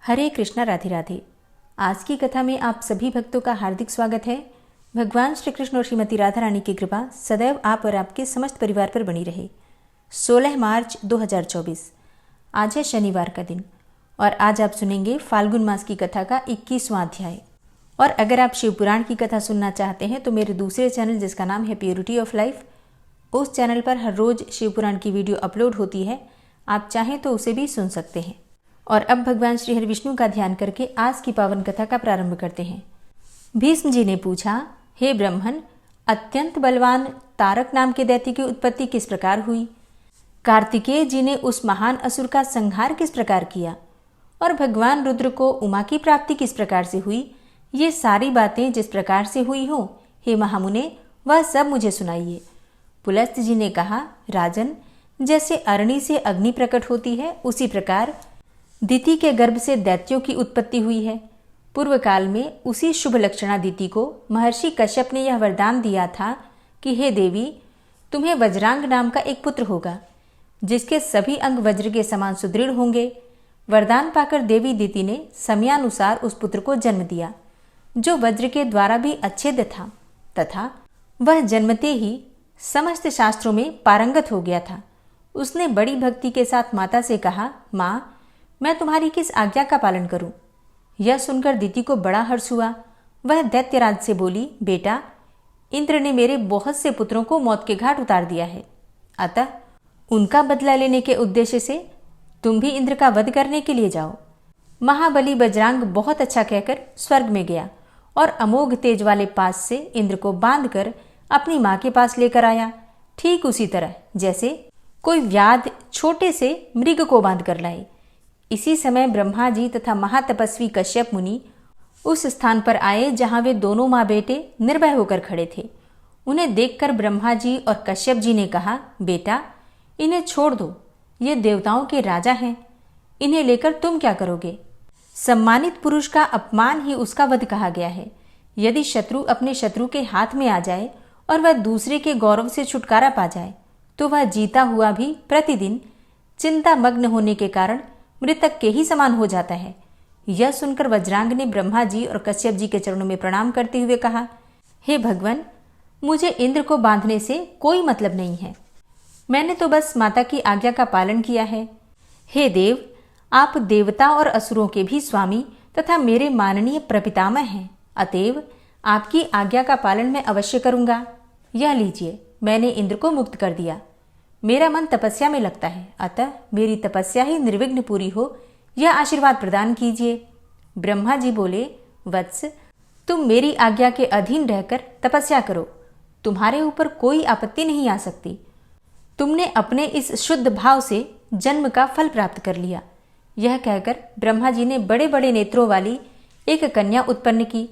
हरे कृष्णा, राधे राधे। आज की कथा में आप सभी भक्तों का हार्दिक स्वागत है। भगवान श्री कृष्ण और श्रीमती राधा रानी की कृपा सदैव आप और आपके समस्त परिवार पर बनी रहे। 16 मार्च 2024 आज है शनिवार का दिन और आज आप सुनेंगे फाल्गुन मास की कथा का 21वां अध्याय। और अगर आप शिव पुराण की कथा सुनना चाहते हैं तो मेरे दूसरे चैनल जिसका नाम है प्योरिटी ऑफ लाइफ, उस चैनल पर हर रोज शिव पुराण की वीडियो अपलोड होती है। आप चाहें तो उसे भी सुन सकते हैं। और अब भगवान श्री हरि विष्णु का ध्यान करके आज की पावन कथा का प्रारंभ करते हैं। भीष्म जी ने पूछा, हे ब्रह्मन, अत्यंत बलवान तारक नाम के दैत्य की उत्पत्ति किस प्रकार हुई? कार्तिकेय जी ने उस महान असुर का संहार किस प्रकार किया? और भगवान रुद्र को उमा की प्राप्ति किस प्रकार से हुई? ये सारी बातें जिस प्रकार से हुई हो, हे महामुने, वह सब मुझे सुनाइए। पुलस्त्य जी ने कहा, राजन, जैसे अरणि से अग्नि प्रकट होती है, उसी प्रकार दिति के गर्भ से दैत्यों की उत्पत्ति हुई है। पूर्व काल में उसी शुभ लक्षणा दिति को महर्षि कश्यप ने यह वरदान दिया था कि हे देवी, तुम्हें वज्रांग नाम का एक पुत्र होगा, जिसके सभी अंग वज्र के समान सुदृढ़ होंगे। वरदान पाकर देवी दिति ने समयानुसार उस पुत्र को जन्म दिया, जो वज्र के द्वारा भी अच्छेद्य था तथा वह जन्मते ही समस्त शास्त्रों में पारंगत हो गया था। उसने बड़ी भक्ति के साथ माता से कहा, माँ, मैं तुम्हारी किस आज्ञा का पालन करूं? यह सुनकर दिति को बड़ा हर्ष हुआ। वह दैत्यराज से बोली, बेटा, इंद्र ने मेरे बहुत से पुत्रों को मौत के घाट उतार दिया है, अतः उनका बदला लेने के उद्देश्य से तुम भी इंद्र का वध करने के लिए जाओ। महाबली बजरांग बहुत अच्छा कहकर स्वर्ग में गया और अमोघ तेज वाले पास से इंद्र को बांधकर अपनी मां के पास लेकर आया, ठीक उसी तरह जैसे कोई व्याध छोटे से मृग को बांध कर लाए। इसी समय ब्रह्मा जी तथा महातपस्वी कश्यप मुनि उस स्थान पर आए जहां वे दोनों माँ बेटे निर्भय होकर खड़े थे। उन्हें देखकर ब्रह्मा जी और कश्यप जी ने कहा, बेटा, इन्हें छोड़ दो, ये देवताओं के राजा हैं, इन्हें लेकर तुम क्या करोगे? सम्मानित पुरुष का अपमान ही उसका वध कहा गया है। यदि शत्रु अपने शत्रु के हाथ में आ जाए और वह दूसरे के गौरव से छुटकारा पा जाए तो वह जीता हुआ भी प्रतिदिन चिंता मग्न होने के कारण मृतक के ही समान हो जाता है। यह सुनकर वज्रांग ने ब्रह्मा जी और कश्यप जी के चरणों में प्रणाम करते हुए कहा, हे भगवान, मुझे इंद्र को बांधने से कोई मतलब नहीं है। मैंने तो बस माता की आज्ञा का पालन किया है। हे देव, आप देवता और असुरों के भी स्वामी तथा मेरे माननीय प्रपितामह हैं, अतएव आपकी आज्ञा का पालन मैं अवश्य करूंगा। यह लीजिए, मैंने इंद्र को मुक्त कर दिया। मेरा मन तपस्या में लगता है, अतः मेरी तपस्या ही निर्विघ्न पूरी हो, यह आशीर्वाद प्रदान कीजिए। ब्रह्मा जी बोले, वत्स, तुम मेरी आज्ञा के अधीन रहकर तपस्या करो, तुम्हारे ऊपर कोई आपत्ति नहीं आ सकती। तुमने अपने इस शुद्ध भाव से जन्म का फल प्राप्त कर लिया। यह कहकर ब्रह्मा जी ने बड़े बड़े नेत्रों वाली एक कन्या उत्पन्न की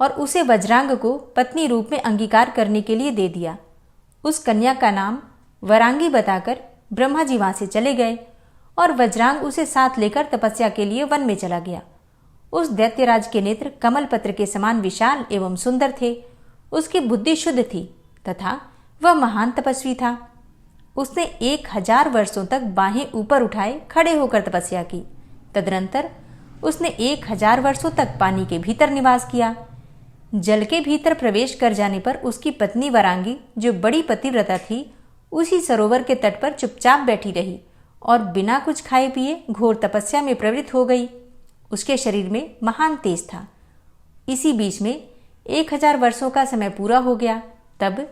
और उसे वज्रांग को पत्नी रूप में अंगीकार करने के लिए दे दिया। उस कन्या का नाम वरांगी बताकर ब्रह्मा जी वहां से चले गए और वज्रांग उसे साथ लेकर तपस्या के लिए वन में चला गया। उस दैत्यराज के नेत्र कमल पत्र के समान विशाल एवं सुंदर थे। उसकी बुद्धि शुद्ध थी तथा वह महान तपस्वी था। उसने 1000 वर्षों तक बाहें ऊपर उठाए खड़े होकर तपस्या की। तदनंतर उसने 1000 वर्षों तक पानी के भीतर निवास किया। जल के भीतर प्रवेश कर जाने पर उसकी पत्नी वरांगी, जो बड़ी पतिव्रता थी, उसी सरोवर के तट पर चुपचाप बैठी रही और बिना कुछ खाए पिए घोर तपस्या में प्रवृत्त हो गई। उसके शरीर में महान तेज था। इसी बीच में 1000 वर्षों का समय पूरा हो गया। तब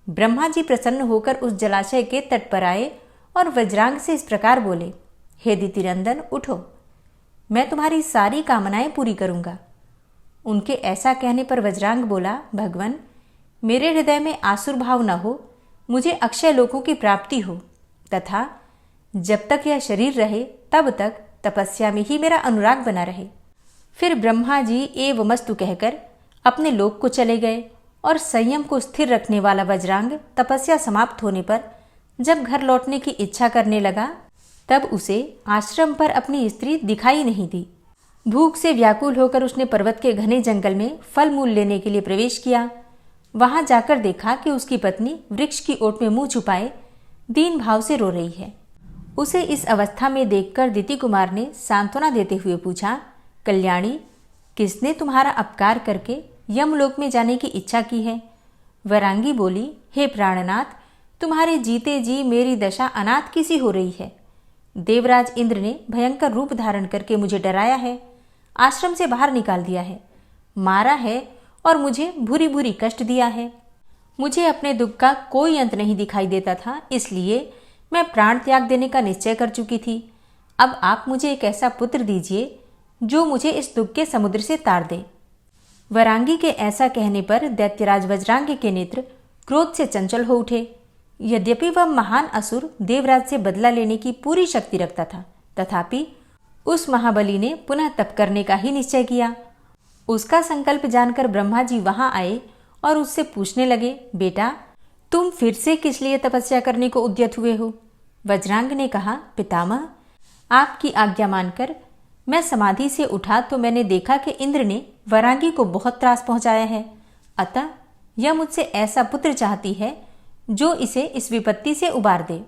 ब्रह्मा जी प्रसन्न होकर उस जलाशय के तट पर आए और वज्रांग से इस प्रकार बोले, हे दितिनंदन, उठो, मैं तुम्हारी सारी कामनाएं पूरी करूंगा। उनके ऐसा कहने पर वज्रांग बोला, भगवान, मेरे हृदय में आसुर भाव न हो, मुझे अक्षय लोकों की प्राप्ति हो तथा जब तक यह शरीर रहे तब तक तपस्या में ही मेरा अनुराग बना रहे। फिर ब्रह्मा जी एवमस्तु कहकर अपने लोक को चले गए और संयम को स्थिर रखने वाला वज्रांग तपस्या समाप्त होने पर जब घर लौटने की इच्छा करने लगा तब उसे आश्रम पर अपनी स्त्री दिखाई नहीं दी। भूख से व्याकुल होकर उसने पर्वत के घने जंगल में फल मूल लेने के लिए प्रवेश किया। वहां जाकर देखा कि उसकी पत्नी वृक्ष की ओट में मुंह छुपाए दीन भाव से रो रही है। उसे इस अवस्था में देखकर दिति कुमार ने सांत्वना देते हुए पूछा, कल्याणी, किसने तुम्हारा अपकार करके यमलोक में जाने की इच्छा की है? वरांगी बोली, हे प्राणनाथ, तुम्हारे जीते जी मेरी दशा अनाथ की सी हो रही है। देवराज इंद्र ने भयंकर रूप धारण करके मुझे डराया है, आश्रम से बाहर निकाल दिया है, मारा है और मुझे बुरी बुरी कष्ट दिया है। मुझे अपने दुख का कोई अंत नहीं दिखाई देता था, इसलिए मैं प्राण त्याग देने का निश्चय कर चुकी थी। अब आप मुझे एक ऐसा पुत्र दीजिए जो मुझे इस दुख के समुद्र से तार दे। वरांगी के ऐसा कहने पर दैत्यराज वज्रांगी के नेत्र क्रोध से चंचल हो उठे। यद्यपि वह महान असुर देवराज से बदला लेने की पूरी शक्ति रखता था, तथापि उस महाबली ने पुनः तप करने का ही निश्चय किया। उसका संकल्प जानकर ब्रह्मा जी वहां आए और उससे पूछने लगे, बेटा, तुम फिर से किस लिए तपस्या करने को उद्यत हुए हो? वज्रांग ने कहा, पितामह, आपकी आज्ञा मानकर मैं समाधि से उठा तो मैंने देखा कि इंद्र ने वरांगी को बहुत त्रास पहुंचाया है। अतः यह मुझसे ऐसा पुत्र चाहती है जो इसे इस विपत्ति से उबार दे।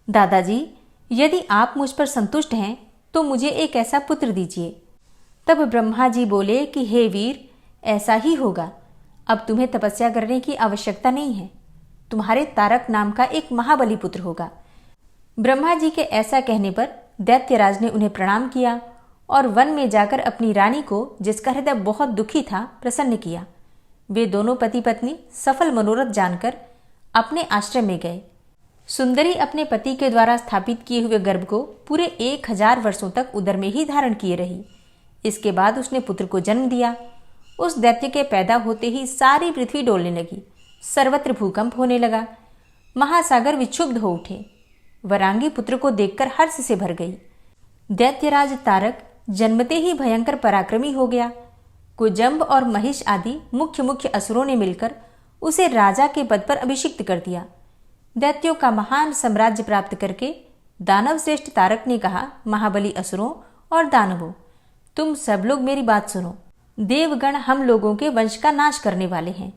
दादाजी, यदि आप मुझ पर संतुष्ट हैं तो मुझे एक ऐसा पुत्र दीजिए। तब ब्रह्मा जी बोले कि हे वीर, ऐसा ही होगा। अब तुम्हें तपस्या करने की आवश्यकता नहीं है। तुम्हारे तारक नाम का एक महाबली पुत्र होगा। ब्रह्मा जी के ऐसा कहने पर दैत्यराज ने उन्हें प्रणाम किया और वन में जाकर अपनी रानी को, जिसका हृदय बहुत दुखी था, प्रसन्न किया। वे दोनों पति पत्नी सफल मनोरथ जानकर अपने आश्रम में गए। सुंदरी अपने पति के द्वारा स्थापित किए हुए गर्भ को पूरे 1000 वर्षों तक उदर में ही धारण किए रही। इसके बाद उसने पुत्र को जन्म दिया। उस दैत्य के पैदा होते ही सारी पृथ्वी डोलने लगी, सर्वत्र भूकंप होने लगा, महासागर विक्षुब्ध हो उठे। वरांगी पुत्र को देखकर हर्ष से भर गई। दैत्यराज तारक जन्मते ही भयंकर पराक्रमी हो गया। कुजम्ब और महिष आदि मुख्य मुख्य असुरों ने मिलकर उसे राजा के पद पर अभिषिक्त कर दिया। दैत्यों का महान साम्राज्य प्राप्त करके दानव श्रेष्ठ तारक ने कहा, महाबली असुरों और दानवों, तुम सब लोग मेरी बात सुनो। देवगण हम लोगों के वंश का नाश करने वाले हैं।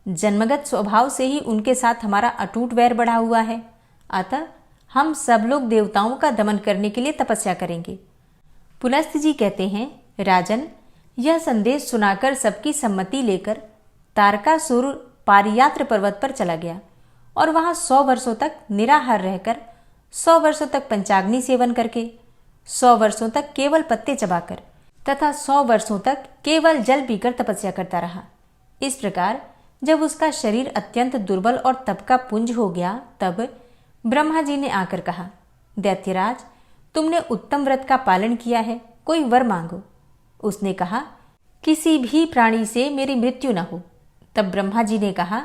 जन्मगत स्वभाव से ही उनके साथ हमारा अटूट वैर बढ़ा हुआ है। अतः हम सब लोग देवताओं का दमन करने के लिए तपस्या करेंगे। पुलस्त्य जी कहते हैं, राजन, यह संदेश सुनाकर सबकी सम्मति लेकर तारकासुर पारियात्र पर्वत पर चला गया और वहां 100 वर्षों तक निराहार रहकर, 100 वर्षों तक पंचाग्नि सेवन करके, 100 वर्षों तक केवल पत्ते चबाकर तथा 100 वर्षों तक केवल जल पीकर तपस्या करता रहा। इस प्रकार जब उसका शरीर अत्यंत दुर्बल और तप का पुंज हो गया, तब ब्रह्मा जी ने आकर कहा, दैत्यराज, तुमने उत्तम व्रत का पालन किया है, कोई वर मांगो। उसने कहा, किसी भी प्राणी से मेरी मृत्यु न हो। तब ब्रह्मा जी ने कहा,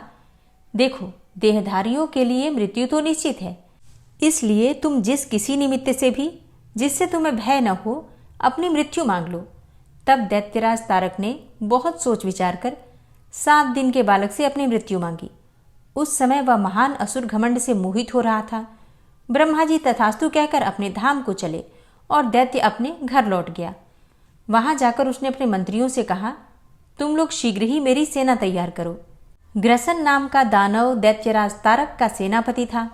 देखो, देहधारियों के लिए मृत्यु तो निश्चित है, इसलिए तुम जिस किसी निमित्त से भी, जिससे तुम्हें भय न हो, अपनी मृत्यु मांग लो। तब दैत्यराज तारक ने बहुत सोच विचार कर 7 दिन के बालक से अपनी मृत्यु मांगी। उस समय वह महान असुर घमंड से मोहित हो रहा था। ब्रह्मा जी तथास्तु कहकर अपने धाम को चले और दैत्य अपने घर लौट गया। वहां जाकर उसने अपने मंत्रियों से कहा, तुम लोग शीघ्र ही मेरी सेना तैयार करो। ग्रसन नाम का दानव दैत्यराज तारक का सेनापति था।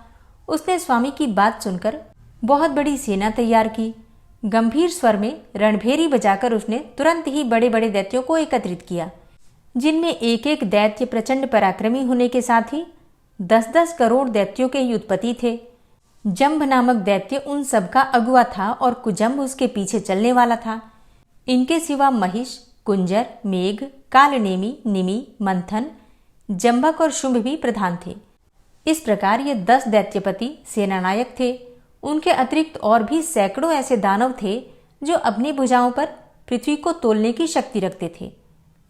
उसने स्वामी की बात सुनकर बहुत बड़ी सेना तैयार की। गंभीर स्वर में रणभेरी बजाकर उसने तुरंत ही बड़े बड़े दैत्यों को एकत्रित किया, जिनमें एक एक दैत्य प्रचंड पराक्रमी होने के साथ ही 10-10 करोड़ दैत्यों के ही उत्पत्ति थे। जंभ नामक दैत्य उन सबका अगुआ था और कुजम्ब उसके पीछे चलने वाला था। इनके सिवा महिष, कुंजर, मेघ, कालनेमी, निमि, मंथन, जंभक और शुंभ भी प्रधान थे। इस प्रकार ये 10 दैत्यपति सेनानायक थे। उनके अतिरिक्त और भी सैकड़ों ऐसे दानव थे जो अपनी भुजाओं पर पृथ्वी को तोलने की शक्ति रखते थे।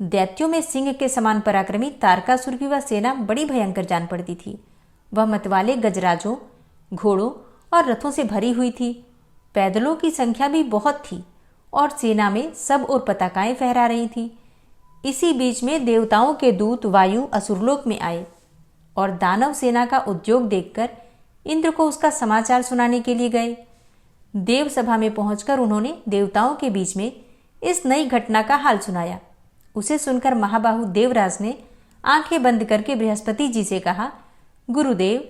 दैत्यों में सिंह के समान पराक्रमी तारकासुर की वह सेना बड़ी भयंकर जान पड़ती थी। वह मतवाले गजराजों, घोड़ों और रथों से भरी हुई थी। पैदलों की संख्या भी बहुत थी और सेना में सब ओर पताकाएं फहरा रही थी। इसी बीच में देवताओं के दूत वायु असुरलोक में आए और दानव सेना का उद्योग देखकर इंद्र को उसका समाचार सुनाने के लिए गए। देव सभा में पहुंचकर उन्होंने देवताओं के बीच में इस नई घटना का हाल सुनाया। उसे सुनकर महाबाहु देवराज ने आंखें बंद करके बृहस्पति जी से कहा, गुरुदेव,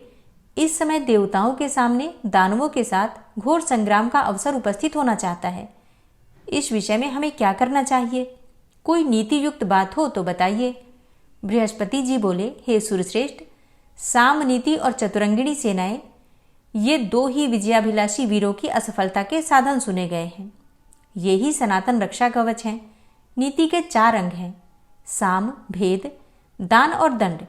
इस समय देवताओं के सामने दानवों के साथ घोर संग्राम का अवसर उपस्थित होना चाहता है। इस विषय में हमें क्या करना चाहिए? कोई नीति युक्त बात हो तो बताइए। बृहस्पति जी बोले, हे सुरश्रेष्ठ, साम नीति और चतुरंगिणी सेनाएं, ये दो ही विजयाभिलाषी वीरों की असफलता के साधन सुने गए हैं। ये ही सनातन रक्षा कवच हैं। नीति के 4 अंग हैं, साम, भेद, दान और दंड।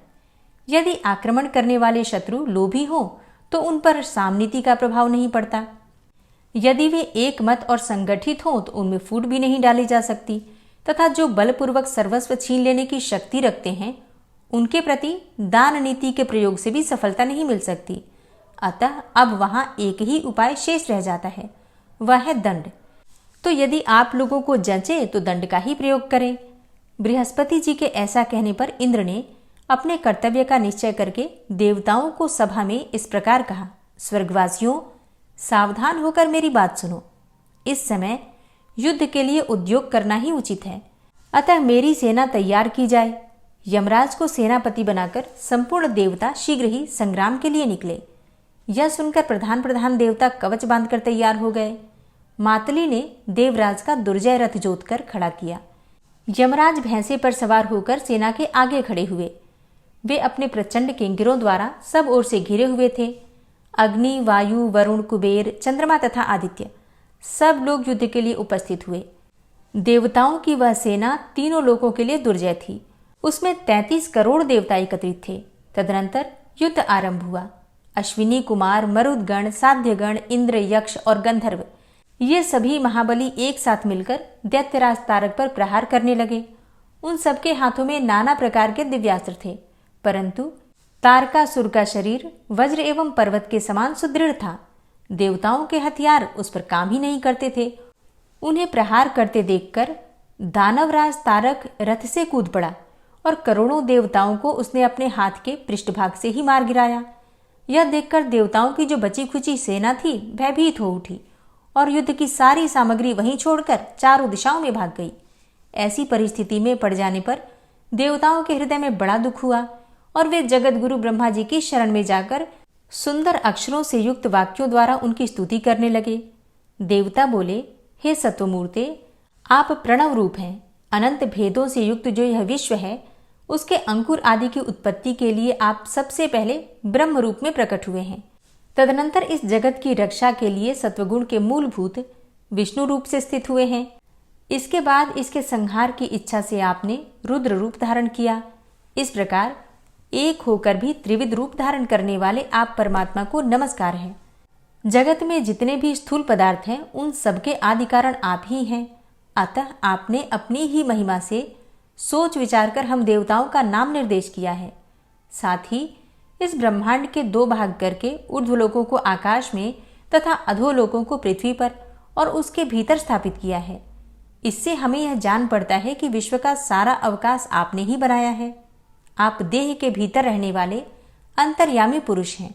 यदि आक्रमण करने वाले शत्रु लोभी हो तो उन पर साम नीति का प्रभाव नहीं पड़ता। यदि वे एक मत और संगठित हों तो उनमें फूट भी नहीं डाली जा सकती, तथा जो बलपूर्वक सर्वस्व छीन लेने की शक्ति रखते हैं उनके प्रति दान नीति के प्रयोग से भी सफलता नहीं मिल सकती। अतः अब वहां एक ही उपाय शेष रह जाता है, वह है दंड। तो यदि आप लोगों को जंचे तो दंड का ही प्रयोग करें। बृहस्पति जी के ऐसा कहने पर इंद्र ने अपने कर्तव्य का निश्चय करके देवताओं को सभा में इस प्रकार कहा, स्वर्गवासियों, सावधान होकर मेरी बात सुनो। इस समय युद्ध के लिए उद्योग करना ही उचित है, अतः मेरी सेना तैयार की जाए। यमराज को सेनापति बनाकर संपूर्ण देवता शीघ्र ही संग्राम के लिए निकले। यह सुनकर प्रधान देवता कवच बांधकर तैयार हो गए। मातली ने देवराज का दुर्जय रथ जोतकर खड़ा किया। यमराज भैंसे पर सवार होकर सेना के आगे खड़े हुए। वे अपने प्रचंड किंकरों द्वारा सब ओर से घिरे हुए थे। अग्नि, वायु, वरुण, कुबेर, चंद्रमा तथा आदित्य सब लोग युद्ध के लिए उपस्थित हुए। देवताओं की वह सेना तीनों लोकों के लिए दुर्जय थी। उसमें 33 करोड़ देवता एकत्रित थे। तदनंतर युद्ध आरंभ हुआ। अश्विनी कुमार, मरुदगण, साध्यगण, इंद्र, यक्ष और गंधर्व ये सभी महाबली एक साथ मिलकर दैत्यराज तारक पर प्रहार करने लगे। उन सबके हाथों में नाना प्रकार के दिव्यास्त्र थे, परंतु तारकासुर का शरीर वज्र एवं पर्वत के समान सुदृढ़ था। देवताओं के हथियार उस पर काम ही नहीं करते थे। उन्हें प्रहार करते देखकर दानवराज तारक रथ से कूद पड़ा और करोड़ों देवताओं को उसने अपने हाथ के पृष्ठभाग से ही मार गिराया। यह देखकर देवताओं की जो बची खुची सेना थी भयभीत हो उठी और युद्ध की सारी सामग्री वहीं छोड़कर चारों दिशाओं में भाग गई। ऐसी परिस्थिति में पड़ जाने पर देवताओं के हृदय में बड़ा दुख हुआ और वे जगत गुरु ब्रह्मा जी की शरण में जाकर सुंदर अक्षरों से युक्त वाक्यों द्वारा उनकी स्तुति करने लगे। देवता बोले, हे सत्वमूर्ते, आप प्रणव रूप हैं। अनंत भेदों से युक्त जो यह विश्व है उसके अंकुर आदि की उत्पत्ति के लिए आप सबसे पहले ब्रह्म रूप में प्रकट हुए हैं। तदनंतर इस जगत की रक्षा के लिए सत्वगुण के मूलभूत विष्णु रूप से स्थित हुए हैं। इसके बाद इसके संहार की इच्छा से आपने रुद्र रूप धारण किया। इस प्रकार एक होकर भी त्रिविध रूप धारण करने वाले आप परमात्मा को नमस्कार है। जगत में जितने भी स्थूल पदार्थ हैं उन सबके आदि कारण आप ही हैं। अतः आपने अपनी ही महिमा से सोच विचार कर हम देवताओं का नाम निर्देश किया है। साथ ही इस ब्रह्मांड के 2 भाग करके ऊर्ध्वलोकों को आकाश में तथा अधोलोकों को पृथ्वी पर और उसके भीतर स्थापित किया है। इससे हमें यह जान पड़ता है कि विश्व का सारा अवकाश आपने ही बनाया है। आप देह के भीतर रहने वाले अंतर्यामी पुरुष हैं।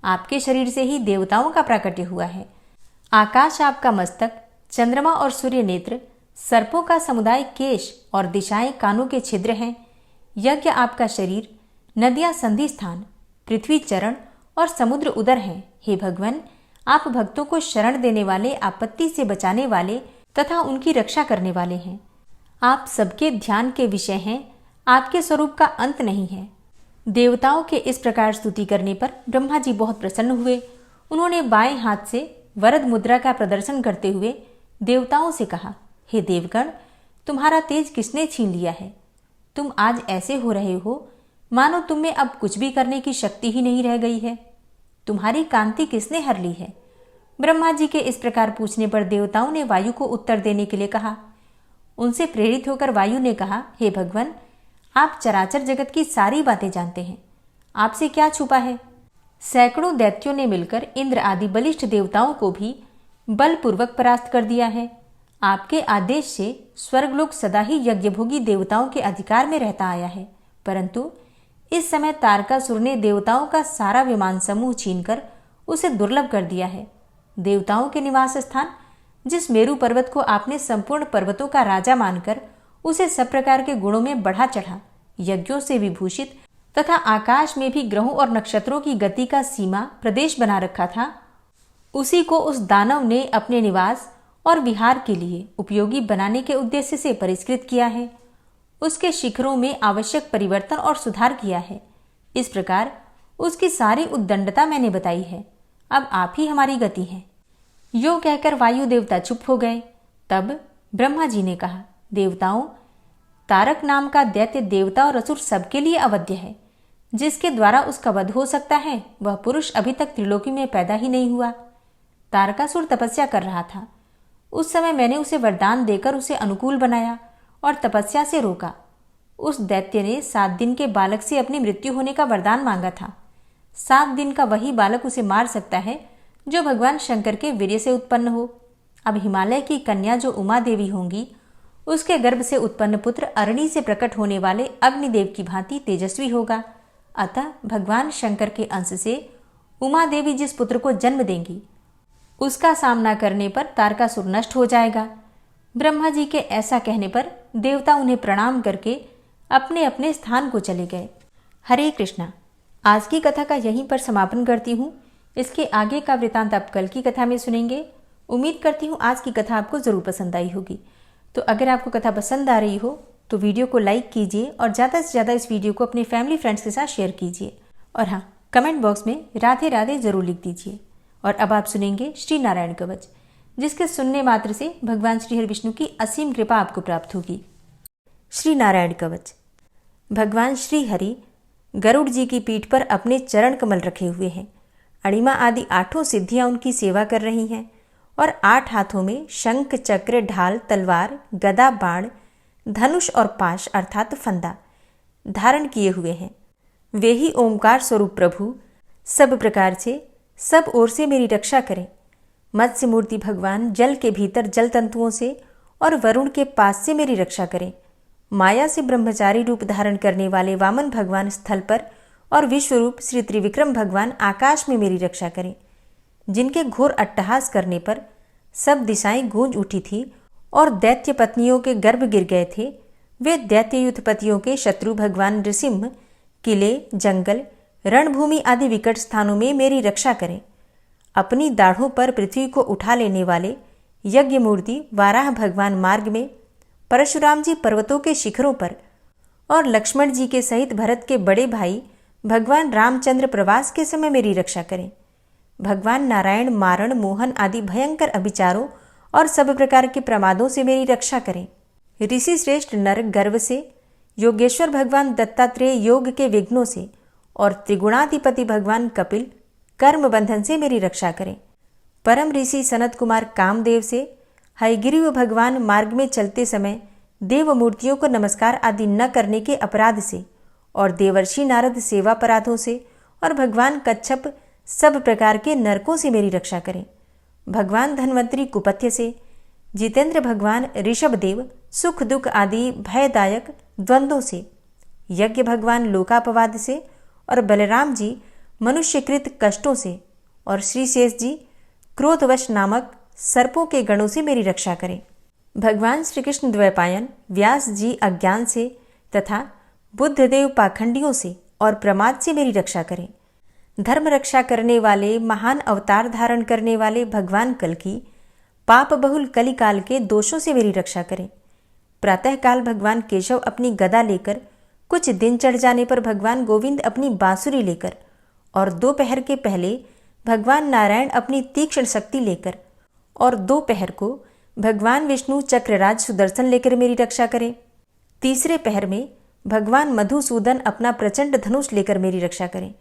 आपके शरीर से ही देवताओं का प्राकट्य हुआ है। आकाश आपका मस्तक, चंद्रमा और सूर्य नेत्र, सर्पों का समुदाय केश और दिशाएं कानों के छिद्र हैं। यज्ञ आपका शरीर, नदियां संधि स्थान, पृथ्वी चरण और समुद्र उदर हैं। हे भगवान, आप भक्तों को शरण देने वाले, आपत्ति से बचाने वाले तथा उनकी रक्षा करने वाले हैं। आप सबके ध्यान के विषय हैं। आपके स्वरूप का अंत नहीं है। देवताओं के इस प्रकार स्तुति करने पर ब्रह्मा जी बहुत प्रसन्न हुए। उन्होंने बाएं हाथ से वरद मुद्रा का प्रदर्शन करते हुए देवताओं से कहा, हे देवगण, तुम्हारा तेज किसने छीन लिया है? तुम आज ऐसे हो रहे हो मानो तुम में अब कुछ भी करने की शक्ति ही नहीं रह गई है। तुम्हारी कांति किसने हर ली है? ब्रह्मा जी के इस प्रकार पूछने पर देवताओं ने वायु को उत्तर देने के लिए कहा। उनसे प्रेरित होकर वायु ने कहा, हे भगवान, आप चराचर जगत की सारी बातें जानते हैं। आपसे क्या छुपा है? सैकड़ों दैत्यों ने मिलकर इंद्र आदि बलिष्ठ देवताओं को भी बलपूर्वक परास्त कर दिया है। आपके आदेश से स्वर्गलोक सदा ही यज्ञभोगी देवताओं के अधिकार में रहता आया है, परंतु इस समय तारकासुर ने देवताओं का सारा विमान समूह छीनकर उसे दुर्लभ कर दिया है। देवताओं के निवास स्थान, जिस मेरु पर्वत को आपने संपूर्ण पर्वतों का राजा मानकर उसे सब प्रकार के गुणों में बढ़ा चढ़ा, यज्ञों से विभूषित तथा आकाश में भी ग्रहों और नक्षत्रों की गति का सीमा प्रदेश बना रखा था, उसी को उस दानव ने अपने निवास और विहार के लिए उपयोगी बनाने के उद्देश्य से परिष्कृत किया है। उसके शिखरों में आवश्यक परिवर्तन और सुधार किया है। इस प्रकार उसकी सारी उद्दंडता मैंने बताई है। अब आप ही हमारी गति हैं। यो कहकर वायु देवता चुप हो गए। तब ब्रह्मा जी ने कहा, देवताओं, तारक नाम का दैत्य देवता और असुर सबके लिए अवध्य है। जिसके द्वारा उसका वध हो सकता है वह पुरुष अभी तक त्रिलोकी में पैदा ही नहीं हुआ। तारकासुर तपस्या कर रहा था। उस समय मैंने उसे वरदान देकर उसे अनुकूल बनाया और तपस्या से रोका। उस दैत्य ने 7 दिन के बालक से अपनी मृत्यु होने का वरदान मांगा था। 7 दिन का वही बालक उसे मार सकता है जो भगवान शंकर के वीर्य से उत्पन्न हो। अब हिमालय की कन्या जो उमा देवी होंगी, उसके गर्भ से उत्पन्न पुत्र अरणी से प्रकट होने वाले अग्निदेव की भांति तेजस्वी होगा। अतः भगवान शंकर के अंश से उमा देवी जिस पुत्र को जन्म देंगी, उसका सामना करने पर तारकासुर नष्ट हो जाएगा। ब्रह्मा जी के ऐसा कहने पर देवता उन्हें प्रणाम करके अपने अपने स्थान को चले गए। हरे कृष्णा। आज की कथा का यहीं पर समापन करती हूँ। इसके आगे का वृतांत आप कल की कथा में सुनेंगे। उम्मीद करती हूँ आज की कथा आपको जरूर पसंद आई होगी। तो अगर आपको कथा पसंद आ रही हो तो वीडियो को लाइक कीजिए और ज़्यादा से ज़्यादा इस वीडियो को अपने फैमिली फ्रेंड्स के साथ शेयर कीजिए। और हाँ, कमेंट बॉक्स में राधे राधे जरूर लिख दीजिए। और अब आप सुनेंगे श्री नारायण कवच, जिसके सुनने मात्र से भगवान श्री हरि विष्णु की असीम कृपा आपको प्राप्त होगी। श्री नारायण कवच। भगवान श्री हरि गरुड़ जी की पीठ पर अपने चरण कमल रखे हुए हैं। अणिमा आदि 8 सिद्धियां उनकी सेवा कर रही हैं और 8 हाथों में शंख, चक्र, ढाल, तलवार, गदा, बाण, धनुष और पाश अर्थात फंदा धारण किए हुए हैं। वे ही ओंकार स्वरूप प्रभु सब प्रकार से सब ओर से मेरी रक्षा करें। मत्स्य मूर्ति भगवान जल के भीतर जल तंतुओं से और वरुण के पास से मेरी रक्षा करें। माया से ब्रह्मचारी रूप धारण करने वाले वामन भगवान स्थल पर और विश्वरूप श्री त्रिविक्रम भगवान आकाश में मेरी रक्षा करें। जिनके घोर अट्टहास करने पर सब दिशाएं गूंज उठी थी और दैत्य पत्नियों के गर्भ गिर गए थे, वे दैत्य युद्धपतियों के शत्रु भगवान नृसिंह किले, जंगल, रणभूमि आदि विकट स्थानों में मेरी रक्षा करें। अपनी दाढ़ों पर पृथ्वी को उठा लेने वाले यज्ञ मूर्ति वाराह भगवान मार्ग में, परशुराम जी पर्वतों के शिखरों पर और लक्ष्मण जी के सहित भरत के बड़े भाई भगवान रामचंद्र प्रवास के समय मेरी रक्षा करें। भगवान नारायण मारण, मोहन आदि भयंकर अभिचारों और सब प्रकार के प्रमादों से मेरी रक्षा करें। ऋषि श्रेष्ठ नर गर्व से, योगेश्वर भगवान दत्तात्रेय योग के विघ्नों से और त्रिगुणाधिपति भगवान कपिल कर्म बंधन से मेरी रक्षा करें। परम ऋषि सनत कुमार कामदेव से, हयग्रीव भगवान मार्ग में चलते समय देव मूर्तियों को नमस्कार आदि न करने के अपराध से और देवर्षि नारद सेवा अपराधों से और भगवान कच्छप सब प्रकार के नरकों से मेरी रक्षा करें। भगवान धन्वंतरी कुपथ्य से, जितेंद्र भगवान ऋषभदेव सुख दुख आदि भयदायक द्वंद्वों से, यज्ञ भगवान लोकापवाद से और बलराम जी मनुष्यकृत कष्टों से और श्री शेष जी क्रोधवश नामक सर्पों के गणों से मेरी रक्षा करें। भगवान श्री कृष्ण द्वैपायन व्यास जी अज्ञान से तथा बुद्धदेव पाखंडियों से और प्रमाद से मेरी रक्षा करें। धर्म रक्षा करने वाले महान अवतार धारण करने वाले भगवान कल्कि पाप बहुल कलिकाल के दोषों से मेरी रक्षा करें। प्रातःकाल भगवान केशव अपनी गदा लेकर, कुछ दिन चढ़ जाने पर भगवान गोविंद अपनी बांसुरी लेकर और दोपहर के पहले भगवान नारायण अपनी तीक्ष्ण शक्ति लेकर और दोपहर को भगवान विष्णु चक्रराज सुदर्शन लेकर मेरी रक्षा करें। तीसरे पहर में भगवान मधुसूदन अपना प्रचंड धनुष लेकर मेरी रक्षा करें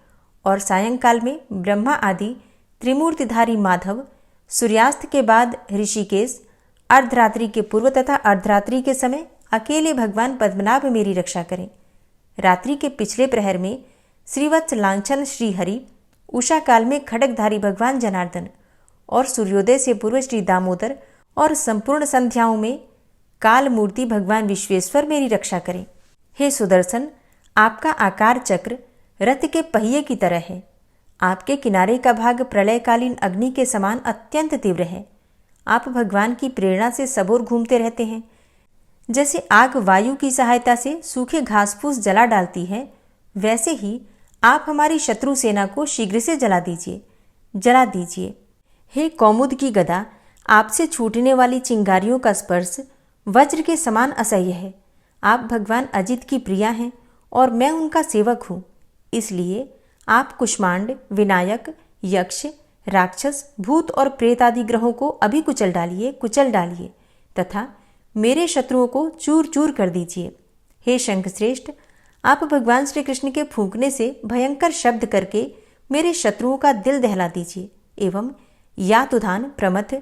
और सायंकाल में ब्रह्मा आदि त्रिमूर्तिधारी माधव, सूर्यास्त के बाद ऋषिकेश, अर्धरात्रि के पूर्व तथा अर्धरात्रि के समय अकेले भगवान पद्मनाभ मेरी रक्षा करें। रात्रि के पिछले प्रहर में श्रीवत्स लांछन श्रीहरि, उषा काल में खड्गधारी भगवान जनार्दन और सूर्योदय से पूर्व श्री दामोदर और संपूर्ण संध्याओं में काल मूर्ति भगवान विश्वेश्वर मेरी रक्षा करें। हे सुदर्शन, आपका आकार चक्र रथ के पहिए की तरह है। आपके किनारे का भाग प्रलयकालीन अग्नि के समान अत्यंत तीव्र है। आप भगवान की प्रेरणा से सबोर घूमते रहते हैं। जैसे आग वायु की सहायता से सूखे घास फूस जला डालती है, वैसे ही आप हमारी शत्रु सेना को शीघ्र से जला दीजिए। हे कौमुद की गदा, आपसे छूटने वाली चिंगारियों का स्पर्श वज्र के समान असह्य है। आप भगवान अजित की प्रिया हैं और मैं उनका सेवक हूँ। इसलिए आप कुष्मांड, विनायक, यक्ष, राक्षस, भूत और प्रेत आदि ग्रहों को अभी कुचल डालिए तथा मेरे शत्रुओं को चूर चूर कर दीजिए। हे शंखश्रेष्ठ, आप भगवान श्री कृष्ण के फूंकने से भयंकर शब्द करके मेरे शत्रुओं का दिल दहला दीजिए एवं यातुधान, प्रमथ,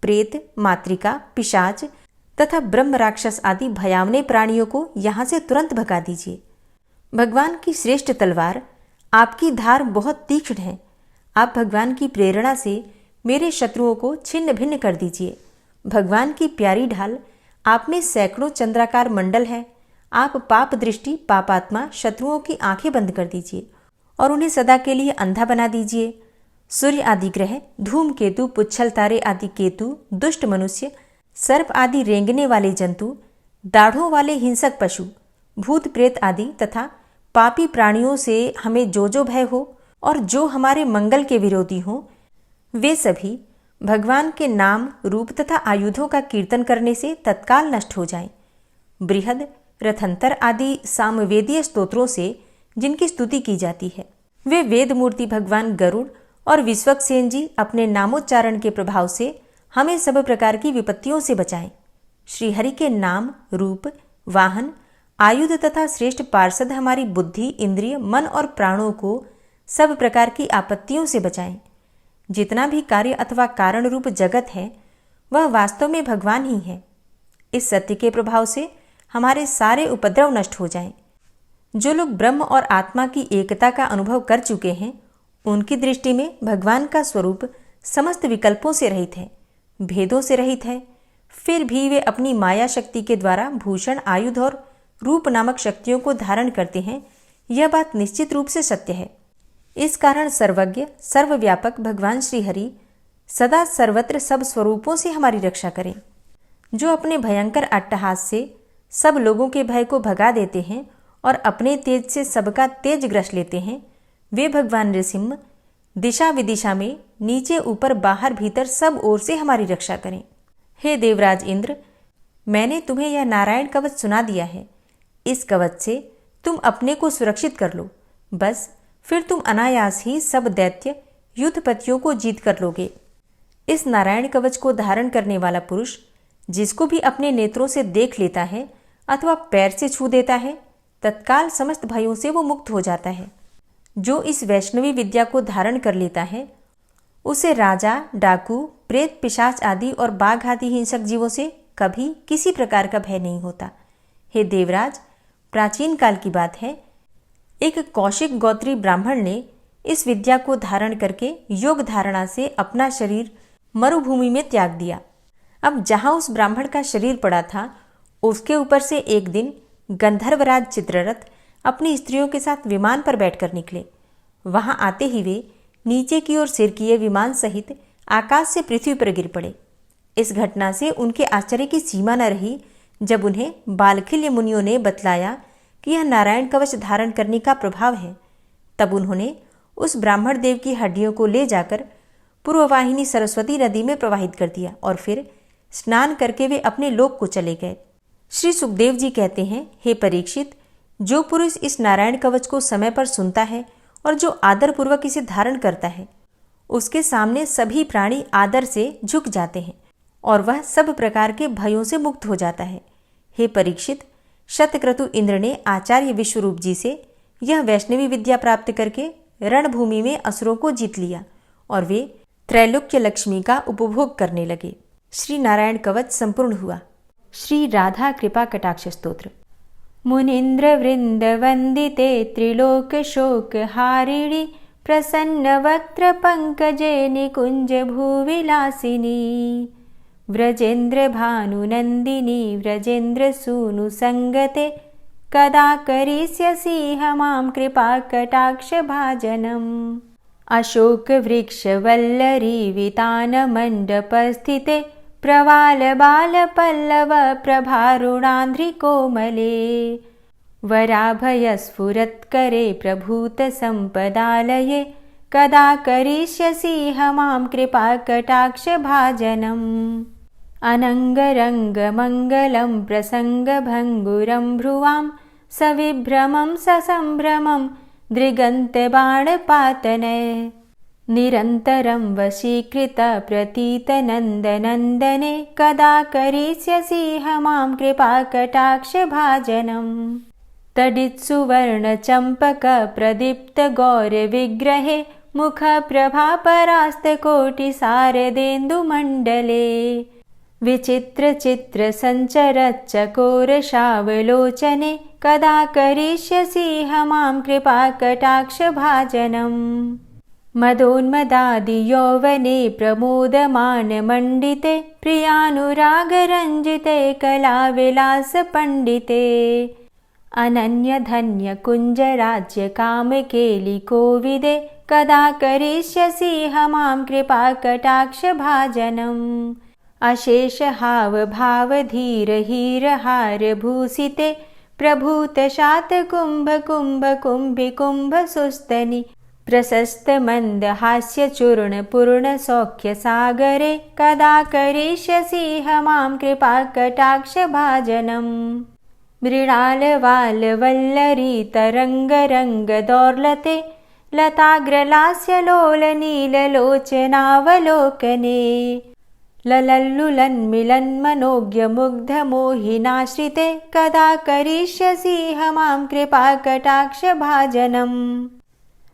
प्रेत, मातृका, पिशाच तथा ब्रह्म राक्षस आदि भयावने प्राणियों को यहाँ से तुरंत भगा दीजिए। भगवान की श्रेष्ठ तलवार, आपकी धार बहुत तीक्ष्ण है। आप भगवान की प्रेरणा से मेरे शत्रुओं को छिन्न भिन्न कर दीजिए। भगवान की प्यारी ढाल, आप में सैकड़ों चंद्राकार मंडल है। आप पाप दृष्टि, पापात्मा शत्रुओं की आंखें बंद कर दीजिए और उन्हें सदा के लिए अंधा बना दीजिए। सूर्य आदि ग्रह, धूमकेतु, पुच्छल तारे आदि केतु, दुष्ट मनुष्य, सर्प आदि रेंगने वाले जंतु, दाढ़ों वाले हिंसक पशु, भूत प्रेत आदि तथा पापी प्राणियों से हमें जो भय हो और जो हमारे मंगल के विरोधी हों, वे सभी भगवान के नाम, रूप तथा आयुधों का कीर्तन करने से तत्काल नष्ट हो जाएं। बृहद, रथंतर आदि सामवेदीय स्तोत्रों से जिनकी स्तुति की जाती है, वे वेद मूर्ति भगवान गरुड़ और विश्वक्सेन जी अपने नामोच्चारण के प्रभाव से हमें सब प्रकार की विपत्तियों से बचाएं। श्रीहरि के नाम, रूप, वाहन, आयुध तथा श्रेष्ठ पार्षद हमारी बुद्धि, इंद्रिय, मन और प्राणों को सब प्रकार की आपत्तियों से बचाएं। जितना भी कार्य अथवा कारण रूप जगत है वह वास्तव में भगवान ही है। इस सत्य के प्रभाव से हमारे सारे उपद्रव नष्ट हो जाएं। जो लोग ब्रह्म और आत्मा की एकता का अनुभव कर चुके हैं, उनकी दृष्टि में भगवान का स्वरूप समस्त विकल्पों से रहित है, भेदों से रहित है। फिर भी वे अपनी माया शक्ति के द्वारा भूषण, आयुध और रूप नामक शक्तियों को धारण करते हैं। यह बात निश्चित रूप से सत्य है। इस कारण सर्वज्ञ, सर्वव्यापक भगवान श्रीहरि सदा सर्वत्र सब स्वरूपों से हमारी रक्षा करें। जो अपने भयंकर अट्टहास से सब लोगों के भय को भगा देते हैं और अपने तेज से सबका तेज ग्रस लेते हैं, वे भगवान नृसिंह दिशा विदिशा में, नीचे ऊपर, बाहर भीतर सब ओर से हमारी रक्षा करें। हे देवराज इंद्र, मैंने तुम्हें यह नारायण कवच सुना दिया है। इस कवच से तुम अपने को सुरक्षित कर लो। बस फिर तुम अनायास ही सब दैत्य युद्धपतियों को जीत कर लोगे। इस नारायण कवच को धारण करने वाला पुरुष जिसको भी अपने नेत्रों से देख लेता है अथवा पैर से छू देता है, तत्काल समस्त भयों से वो मुक्त हो जाता है। जो इस वैष्णवी विद्या को धारण कर लेता है, उसे राजा, डाकू, प्रेत, पिशाच आदि और बाघ आदि हिंसक जीवों से कभी किसी प्रकार का भय नहीं होता। हे देवराज, प्राचीन काल की बात है, एक कौशिक गोत्री ब्राह्मण ने इस विद्या को धारण करके योग धारणा से अपना शरीर मरुभूमि में त्याग दिया। अब जहां उस ब्राह्मण का शरीर पड़ा था, उसके ऊपर से एक दिन गंधर्वराज चित्ररथ अपनी स्त्रियों के साथ विमान पर बैठकर निकले। वहां आते ही वे नीचे की ओर सिर किए विमान सहित आकाश से पृथ्वी पर गिर पड़े। इस घटना से उनके आश्चर्य की सीमा न रही जब उन्हें बालखिल्य मुनियों ने बतलाया कि यह नारायण कवच धारण करने का प्रभाव है। तब उन्होंने उस ब्राह्मण देव की हड्डियों को ले जाकर पूर्ववाहिनी सरस्वती नदी में प्रवाहित कर दिया और फिर स्नान करके वे अपने लोक को चले गए। श्री सुखदेव जी कहते हैं, हे परीक्षित, जो पुरुष इस नारायण कवच को समय पर सुनता है और जो आदरपूर्वक इसे धारण करता है, उसके सामने सभी प्राणी आदर से झुक जाते हैं और वह सब प्रकार के भयों से मुक्त हो जाता है। हे परीक्षित, शतक्रतु इंद्र ने आचार्य विश्वरूप जी से यह वैष्णवी विद्या प्राप्त करके रणभूमि में असुरों को जीत लिया और वे त्रैलोक्य लक्ष्मी का उपभोग करने लगे। श्री नारायण कवच संपूर्ण हुआ। श्री राधा कृपा कटाक्ष स्तोत्र। मुनीन्द्र वृंद वंदिते त्रिलोक शोक हारिणी प्रसन्न वक्त्र पंकजे निकुंज भूविलासिनी व्रजेन्द्र भानुनंदिनी व्रजेन्द्र सूनु संगते कदा करिष्यसि हमां कृपा कटाक्ष भाजनम्। अशोक वृक्ष वल्लरी वितान मंडपस्थिते प्रवाल बाल पल्लव प्रभारुणांध्रि कोमले वराभय स्फुरत्करे प्रभूत संपदालये कदा करिष्यसि मां कृपाकटाक्षभाजनम्। अनङ्गरङ्गमङ्गलं प्रसङ्गभङ्गुरं भ्रुवां सविभ्रमं ससम्भ्रमं दृगन्तबाणपातने। निरन्तरं वशीकृतप्रतीतनन्दनन्दने कदा करिष्यसि मां कृपाकटाक्षभाजनम्। तडित्सुवर्णचम्पकप्रदीप्तगौरविग्रहे मुखप्रभापरास्तकोटिसारदेन्दुमण्डले। विचित्रचित्रसञ्चरच्चकोरशावलोचने कदा करिष्यसि मां कृपाकटाक्षभाजनम्। मदोन्मदादियौवने प्रमोदमानमण्डिते प्रियानुरागरञ्जिते कलाविलासपण्डिते। अनन्यधन्यकुञ्जराज्यकामकेलिकोविदे कदा करिष्यसि मां कृपाकटाक्षभाजनम्। अशेषहावभावधीरहीरहारभूषिते प्रभूतशातकुम्भकुम्भकुम्भिकुम्भसुस्तनि प्रशस्तमन्दहास्यचूर्णपूर्णसौख्यसागरे कदा करिष्यसि मां कृपाकटाक्षभाजनम्। मृणालवालवल्लरीतरङ्गरङ्गदौर्लते लताग्रलास्यलोलनीललोचनावलोकने। ललल्लुलन्मिलन्मनोज्ञमुग्धमोहिनाश्रिते कदा करिष्यसि मां कृपाकटाक्षभाजनम्।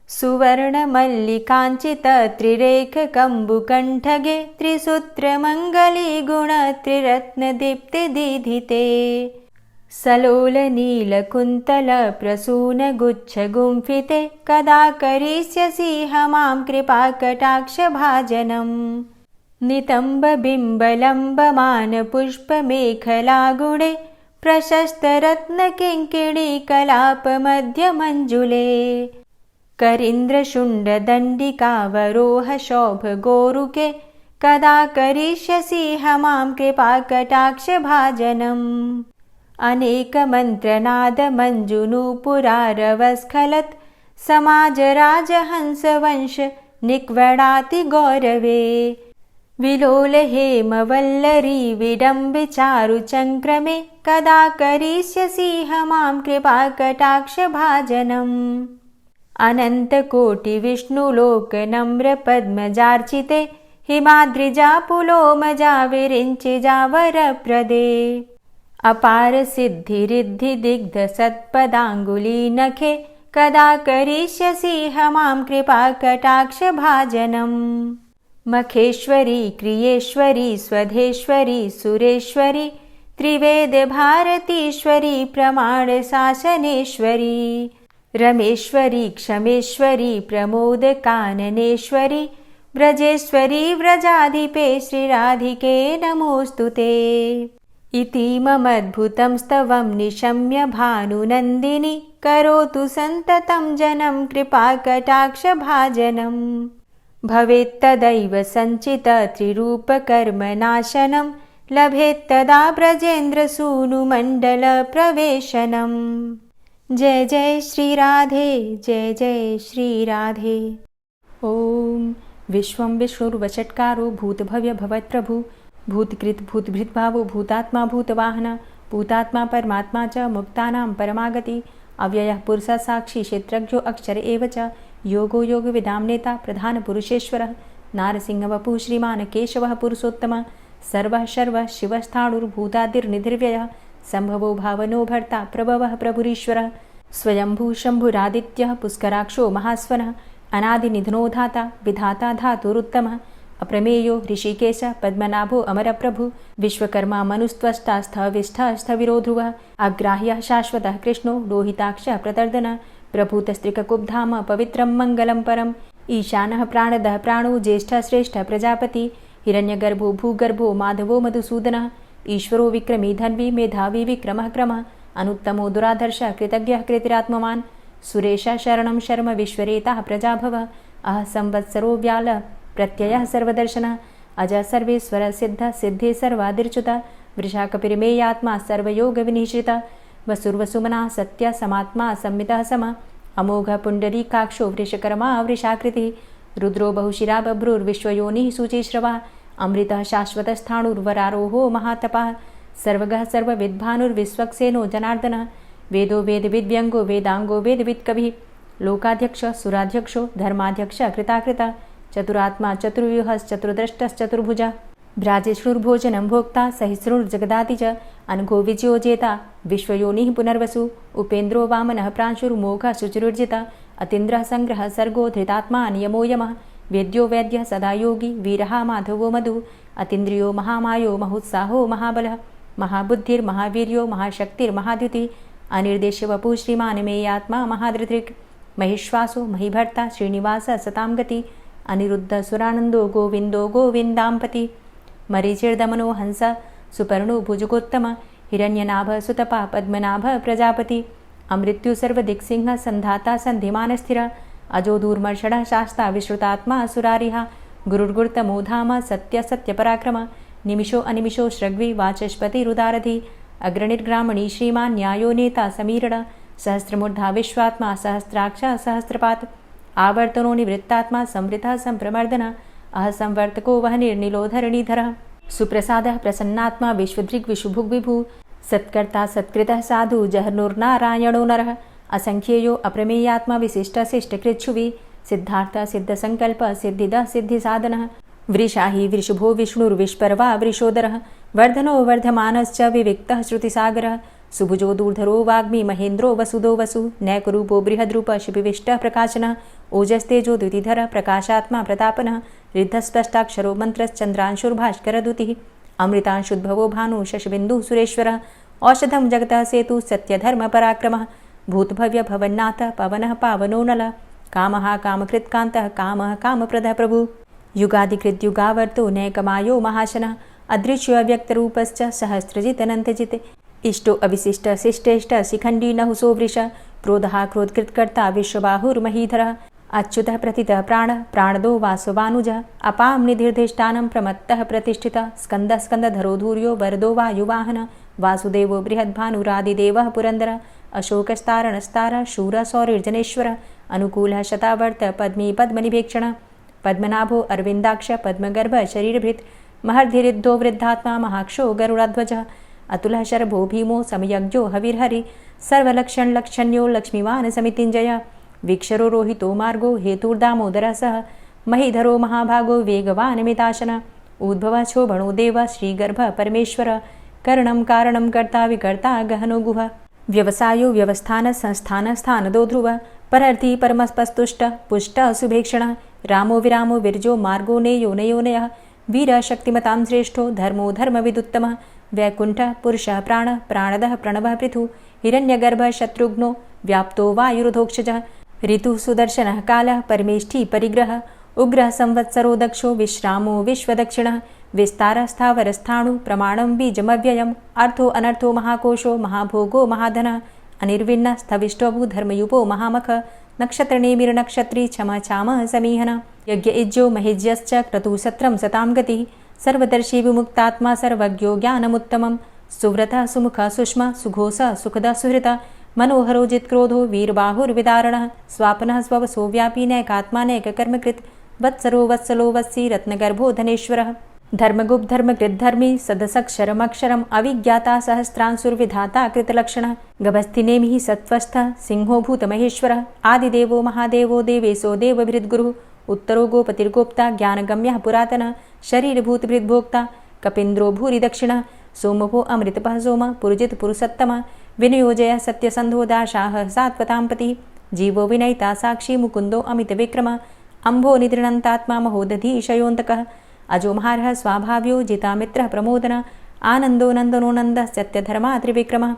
सुवर्णमल्लिकाञ्चितत्रिरेखकम्बुकण्ठगे त्रिसूत्रमङ्गलीगुणत्रिरत्नदीप्तिदीधिते। सलोलनीलकुन्तलप्रसूनगुच्छगुम्फिते कदा करिष्यसि मां कृपाकटाक्षभाजनम्। नितम्बबिम्बलम्बमानपुष्पमेखलागुणे प्रशस्तरत्नकिङ्किणीकलापमध्यमञ्जुले। करीन्द्रशुण्डदण्डिकावरोहशोभगोरुके कदा करिष्यसि मां कृपाकटाक्षभाजनम्। अनेकमन्त्रनादमञ्जुनूपुरारवस्खलत् समाजराजहंसवंश निक्वडातिगौरवे। विलोलहेमवल्लरी विडम्बिचारुचङ्क्रमे कदा करिष्यसि मां कृपाकटाक्षभाजनम्। अनन्तकोटिविष्णुलोकनम्रपद्मजार्चिते हिमाद्रिजापुलोमजा विरिञ्चिजावरप्रदे। अपारसिद्धिरिद्धिदिग्धसत्पदाङ्गुलीनखे कदा करिष्यसि मां कृपाकटाक्षभाजनम्। मखेश्वरी क्रियेश्वरी स्वधेश्वरी सुरेश्वरी त्रिवेदभारतीश्वरी प्रमाणशासनेश्वरी। रमेश्वरी क्षमेश्वरी प्रमोदकाननेश्वरी व्रजेश्वरी व्रजाधिपे श्रीराधिके नमोऽस्तुते। इतीममद्भुतं स्तवं निशम्य भानुनन्दिनी करोतु सन्ततं जनं कृपाकटाक्षभाजनम्। भवेत्तदैव सञ्चितत्रिरूपकर्मनाशनं लभेत्तदा ब्रजेन्द्रसूनुमण्डलप्रवेशनम्। जय जय श्री राधे, जय जय श्री राधे। ॐ विश्वं विष्णुर्वषट्कारो भूतभव्यभवत्प्रभु भूतकृत भूतभृद्भावो भूतात्मा भूतवाहन भूतात्मा परमात्मा च मुक्तानां परमागति अव्ययः पुरुषः साक्षी क्षेत्रज्ञो अक्षर एव च योगो योगविदां नेता प्रधानपुरुषेश्वरः नारसिंहवपुः श्रीमान् केशवः पुरुषोत्तमः सर्वः शर्वः शिवस्थाणुर्भूतादिर्निधिर्व्ययः सम्भवो भावनो भर्ता प्रभवः प्रभुरीश्वरः स्वयंभू शम्भुरादित्यः पुष्कराक्षो महास्वनः अनादिनिधनो धाता विधाता धातुरुत्तमः अप्रमेयो ऋषिकेश पद्मनाभो अमरप्रभु विश्वकर्मा मनुस्त्वष्टा स्थविष्ठः स्थविरो ध्रुवः अग्राह्यः शाश्वतः कृष्णो लोहिताक्षः प्रतर्दनः प्रभूतस्त्रिककुब्धाम पवित्रं मङ्गलं परम् ईशानः प्राणदः प्राणो ज्येष्ठः श्रेष्ठः प्रजापति हिरण्यगर्भो भूगर्भो माधवो मधुसूदनः ईश्वरो विक्रमी धन्वी मेधावी विक्रमः क्रमः अनुत्तमो दुराधर्षः कृतज्ञः कृतिरात्मवान् सुरेशः शरणं शर्म विश्वरेताः प्रजाभव अह संवत्सरो व्याल प्रत्ययः सर्वदर्शनः अज सर्वेश्वर सिद्ध सिद्धे सर्वादिर्च्युत वृषाकपिर्मेयात्मा सर्वयोगविनिश्रितः वसुर्वसुमना सत्य समात्मा संमितः सम अमोघ पुण्डरीकाक्षो वृषकर्मा वृषाकृतिः रुद्रो बहुशिरा बभ्रुर्विश्वयोनिः शुचिश्रवा अमृतः शाश्वतस्थाणुर्वरारोहो महातपः सर्वगः सर्वविद्भानुर्विश्वक्सेनो जनार्दनः वेदो वेदविद्व्यङ्गो वेदाङ्गो वेदवित्कविः लोकाध्यक्ष सुराध्यक्षो धर्माध्यक्ष कृताकृत चतुरात्मा चतुर्व्यूहश्चतुर्द्रष्टश्चतुर्भुज भ्राजिष्णुर्भोजनं भोक्ता सहिष्णुर्जगदाति च अनघो विजयो जेता विश्वयोनिः पुनर्वसु उपेन्द्रो वामनः प्रांशुर्मोघः शुचिरुर्जित अतीन्द्रः संग्रहः सर्गो धृतात्मा नियमो यमः वेद्यो वैद्यः सदा योगी वीरः माधवो मधु अतीन्द्रियो महामायो महोत्साहो महाबलः महाबुद्धिर्महावीर्यो महाशक्तिर्महाद्युति अनिर्देश्य वपुः श्रीमान् मेयात्मा महाधृतिर् महिश्वासो महिभर्ता श्रीनिवास सतां गति अनिरुद्ध सुरानन्दो गोविन्दो गोविन्दाम्पति मरीचिर्दमनो हंस सुपर्णो भुजगोत्तम हिरण्यनाभ सुतपा पद्मनाभ प्रजापति अमृत्यु सर्वदिक्सिंह संधाता संधिमान स्थिर अजो दूर्मर्षण शास्ता विश्रुतात्मा सुरारिः गुरुर्गुर्तमो धाम सत्य सत्यपराक्रम निमिषो अनिमिषो श्रग्वी वाचस्पतिरुदारधि अग्रणिर्ग्रामणी श्रीमान् न्यायो नेता समीरण सहस्रमूर्धा विश्वात्मा सहस्राक्ष सहस्रपात् आवर्तनो निवृत्तात्मा संवृतः संप्रमर्दन अहसंवर्तको वहनिर्निलोधरणीधरः सुप्रसादः प्रसन्नात्मा विश्वभुग्विभु सत्कर्ता सत्कृतः साधु जहर्नुर्नारायणो नरः असंख्येयो अप्रमेयात्मा विशिष्टशिष्टकृच्छुवि सिद्धार्थ सिद्धसंकल्प सिद्धिदः सिद्धिसाधनः वृषाहि वृषभो विष्णुर्विष्पर्वा वृषोदरः वर्धनो वर्धमानश्च विविक्तः श्रुतिसागरः सुभुजो दूर्धरो वाग्मी महेन्द्रो वसुदो वसु नैकरूपो बृहद्रूप शिपिविष्टः प्रकाशनः ओजस्तेजो द्युतिधरः प्रकाशात्मा प्रतापनः रिद्धस्पष्टाक्षरो मन्त्रश्चन्द्रांशुर्भास्करदुतिः अमृतांशुद्भवो भानु शशबिन्दुः सुरेश्वरः औषधं जगतः सेतु सत्यधर्मपराक्रमः भूतभव्य भवन्नाथ पवनः पावनो नलः कामः कामकृत्कान्तः कामः कामप्रदः प्रभु युगादिकृद्युगावर्तो नैकमायो महाशनः अदृश्योऽव्यक्तरूपश्च सहस्रजितनन्तजित् इष्टो अविशिष्ट शिष्टेष्ट शिखण्डी नहुसो वृष क्रोधः क्रोधकृत्कर्ता विश्वबाहुर्महीधरः अच्युतः प्रतितः प्राणदो वासवानुजः अपां निधिर्धिष्ठानं प्रमत्तः प्रतिष्ठितः स्कन्दः स्कन्दधरो धूर्यो वरदो वायुवाहनः वासुदेवो बृहद्भानुरादिदेवः पुरन्दरः अशोकस्तारणस्तारः शूरः सौरिर्जनेश्वरः अनुकूलः शतावर्त पद्मी पद्मनिभेक्षणः पद्मनाभो अरविन्दाक्ष पद्मगर्भ शरीरभृत् महर्धिरिद्धो वृद्धात्मा महाक्षो गरुडाध्वजः अतुलः शरभो भीमो समयज्ञो हविर्हरि सर्वलक्षणलक्षण्यो लक्ष्मीवान् समितिञ्जय वीक्षरो रोहितो मार्गो हेतुर्दामोदरः सह महीधरो महाभागो वेगवान् मिताशन उद्भवः शोभणो देव श्रीगर्भ परमेश्वर करणं कारणं कर्ता विकर्ता गहनो गुह व्यवसायो व्यवस्थान संस्थान स्थानदो ध्रुव परर्थी परमस्पस्तुष्ट पुष्ट सुभेक्षण रामो विरामो विरजो मार्गो नेयो नयोनयः वीर शक्तिमतां श्रेष्ठो धर्मो धर्मविदुत्तमः वैकुण्ठः पुरुषः प्राणः प्राणदः प्रणवः पृथु हिरण्यगर्भः शत्रुघ्नो व्याप्तो वायुरुधोक्षजः ऋतुः सुदर्शनः कालः परमेष्ठी परिग्रहः उग्रः संवत्सरो दक्षो विश्रामो विश्वदक्षिणः विस्तारः स्थावरस्थाणु प्रमाणं बीजमव्ययम् अर्थो अनर्थो महाकोशो महाभोगो महाधनः अनिर्विण्णः स्थविष्टोऽभू धर्मयुपो महामख नक्षत्रनेमिर्नक्षत्री क्षम छामः समीहनः यज्ञ इज्जो महिज्यश्च क्रतुसत्रं सतां गतिः सर्वदर्शी विमुक्तात्मा सर्वज्ञो ज्ञानमुत्तमं सुव्रतः सुमुखः सुष्मा सुघोषः सुखदः सुहृतः मनोहरो जित्क्रोधो वीरबाहुर्विदारणः स्वापनः स्ववसो व्यापी नैकात्मा नैककर्मकृत् वत्सरो वत्सलो वत्सी रत्नगर्भो धनेश्वरः धर्मगुप्धर्मकृद्धर्मी सदसक्षरमक्षरम् अविज्ञाता सहस्रांशुर्विधाता कृतलक्षणः गभस्तिनेमिः सत्त्वस्थः सिंहो भूतमहेश्वरः आदिदेवो महादेवो देवेशो देवभृद्गुरुः उत्तरो गोपतिर्गोप्ता ज्ञानगम्यः पुरातनः शरीरभूतभृद्भोक्ता कपीन्द्रो भूरि दक्षिणः सोमभो अमृतपः सोम पुरुजित पुरुषोत्तमः विनियोजय सत्यसन्धो दाशाः सात्वताम्पतिः जीवो विनयिता साक्षी मुकुन्दो अमितविक्रमः अम्भो निद्रणन्तात्मा महोदधीशयोऽन्तकः अजो महार्हः स्वाभाव्यो जितामित्रः प्रमोदनः आनन्दो नन्दनो नन्दः सत्यधर्मा त्रिविक्रमः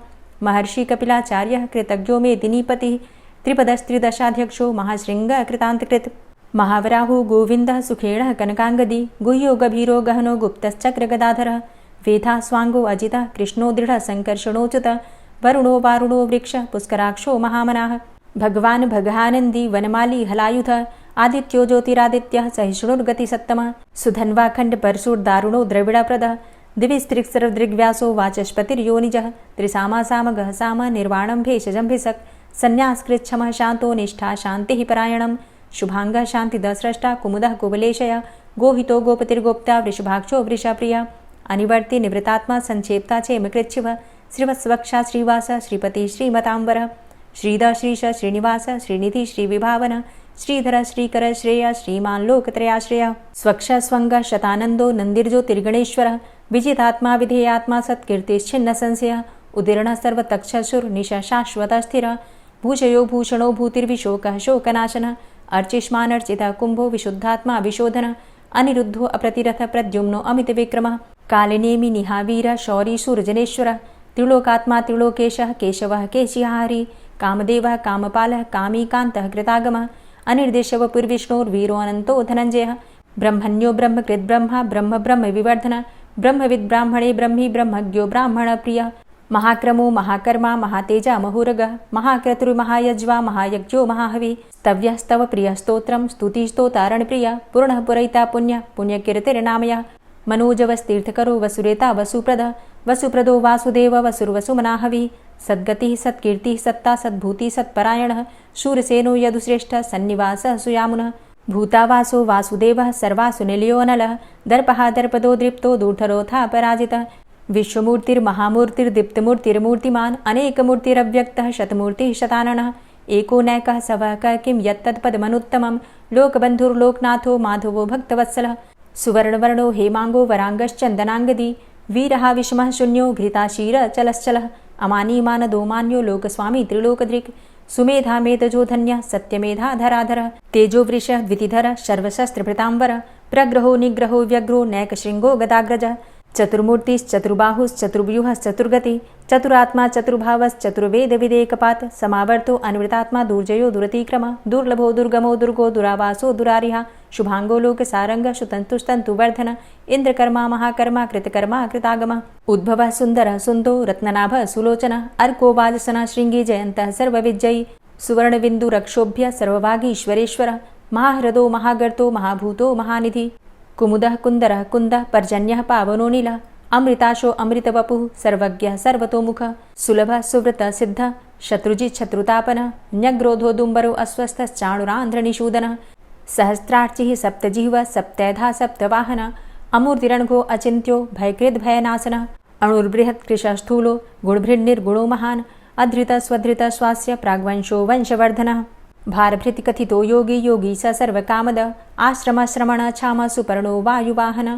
महर्षि कपिलाचार्यः कृतज्ञो मेदिनीपतिः त्रिपदस्त्रिदशाध्यक्षो महाशृङ्गः कृतान्तकृत् महावराहो गोविन्दः सुखेणः कनकाङ्गदी गुह्यो गभीरो गहनो गुप्तश्चक्रगदाधरः वेधा स्वाङ्गो अजितः कृष्णो दृढः सङ्कर्षणोच्युतः वरुणो वारुणो वृक्षः पुष्कराक्षो महामनाः भगवान् भगानन्दी वनमाली हलायुधः आदित्यो ज्योतिरादित्यः सहिष्णुर्गतिसत्तमः सुधन्वाखण्ड परशुर्दारुणो द्रविडप्रदः दिविस्त्रिक्सर्वदृग्व्यासो वाचस्पतिर्योनिजः त्रिसामासामगः साम निर्वाणं भेषजं भिषक् सन्न्यासकृच्छमः शान्तो निष्ठा शान्तिः परायणं शुभांगा शांतिदस्रष्टा कुमुदः कुवलेशया गोहितो गोपतिर्गोप्ता वृषभाक्षो वृषप्रिया अनिवर्ति निवृतात्मा संक्षेप्ता चेमकृच्छिव श्रीवत्सवक्षा श्रीवास श्रीपति श्रीमतांबर श्रीद श्रीश श्रीनिवास श्रीनिधि श्रीविभावन श्रीधर श्रीकर श्रेय श्रीमान लोकत्रयाश्रय स्वक्ष स्वंग शतानंदो नंदिर्ज्योतिर्गणेश्वर विजितात्मा विधेयात्मा सत्कीर्तिश्छिन्न संशय उदीर्ण सर्वतक्षसुर निश शाश्वत स्थिर भूषयो भूषणो भूतिर्विशोक शोकनाशन अर्चिष्मानर्चित कुंभो विशुद्धात्मा विशोधन अनिरुद्धो अप्रतिरथ प्रद्युम्नो अमित विक्रम कालिनेमि निहावीर शौरी सूर्जनेश्वर त्रिलोकात्मा त्रिलोकेशः केशवः केशिहारी कामदेवः कामपालः कामीकान्तः कृतागमः अनिर्देशव पुर्विष्णोर्वीरो अनंतो धनंजयः ब्रह्मण्यो ब्रह्मकृत् ब्रह्मा ब्रह्म ब्रह्म विवर्धन ब्रह्मविद् ब्राह्मणे ब्रह्मी ब्रह्मज्ञो ब्राह्मण प्रिय महाक्रमो महाकर्मा महातेजा महोरगः महाक्रतुर्महायज्वा महायज्ञो महाहवि स्तव्यः स्तव प्रिय स्तोत्रं स्तुतिस्तोतारण प्रिय पूर्णः पुरैता पुण्य पुण्यकीर्तिर्नामयः मनोजवस्तीर्थकरो वसुरेता वसुप्रद वसुप्रदो वासुदेव वसुर्वसुमनाहवि सद्गतिः सत्कीर्तिः सत्ता सद्भूति सत्परायणः शूरसेनो यदुश्रेष्ठ सन्निवासः सुयामुनः भूतावासो वासुदेवः सर्वासु निलयोऽनलः दर्पः दर्पदो दृप्तो दूर्धरोथा पराजितः विश्वमूर्तिर्महामूर्तिर्दीप्तमूर्तिर्मूर्तिमान् अनेकमूर्तिरव्यक्तः शतमूर्तिः शताननः एको नैकः सवः क किं यत्तत्पदमनुत्तमं लोकबन्धुर्लोकनाथो माधवो भक्तवत्सलः सुवर्णवर्णो हेमांगो वरांगश्चन्दनांगदी वीरः विषमः शून्यो घृताशीर चलश्चलः अमानीमानदो मान्यो लोकस्वामी त्रिलोकदृक् सुमेधा मेधजो धन्यः सत्यमेधा धराधरः तेजो वृषः द्वितिधरः सर्वशस्त्रभृतांबर प्रग्रहो निग्रहो व्यग्रो नैकशृङ्गो गदाग्रजः चतुर्मूर्तिश्चतुर्बाहुश्चतुर्व्यूहश्चतुर्गति चतुरात्मा चतुर्भावश्चतुर्वेदविदेकपात् समावर्तो अनिवृतात्मा दुर्जयो दुरतिक्रम दुर्लभो दुर्गमो दुर्गो दुरावासो दुरारिहा शुभांगो लोकसारंग शुतन्तुस्तन्तुवर्धन इन्द्रकर्मा महाकर्मा कृतकर्मा कृतागम उद्भवः सुन्दरः सुन्दो रत्ननाभः सुलोचनः अर्को वाजसनः शृङ्गी जयन्तः सर्वविजयी सुवर्णबिन्दुरक्षोभ्य सर्वभागीश्वरेश्वरः महाहृदो महागर्तो महाभूतो महानिधि कुमुदः कुन्दरः कुन्दः पर्जन्यः पावनो नीलः अमृताशो अमृतवपुः सर्वज्ञः सर्वतोमुखः सुलभः सुव्रतः सिद्धः शत्रुजित् शत्रुतापनः न्यग्रोधो दुम्बरो अस्वस्थश्चाणुरान्ध्रनिषूदनः सहस्रार्चिः सप्तजिह्वः सप्तैधा सप्तवाहनः अमूर्तिरणघो अचिन्त्यो भयकृद्भयनाशनः अणुर्बृहत्कृशः स्थूलो गुणभृन्निर्गुणो महान् अधृतः स्वधृतः स्वास्य प्राग्वंशो वंशवर्धनः भारभृतिकथितो योगी योगी स सर्वकामद आश्रमश्रमण क्षाम सुपर्णो वायुवाहन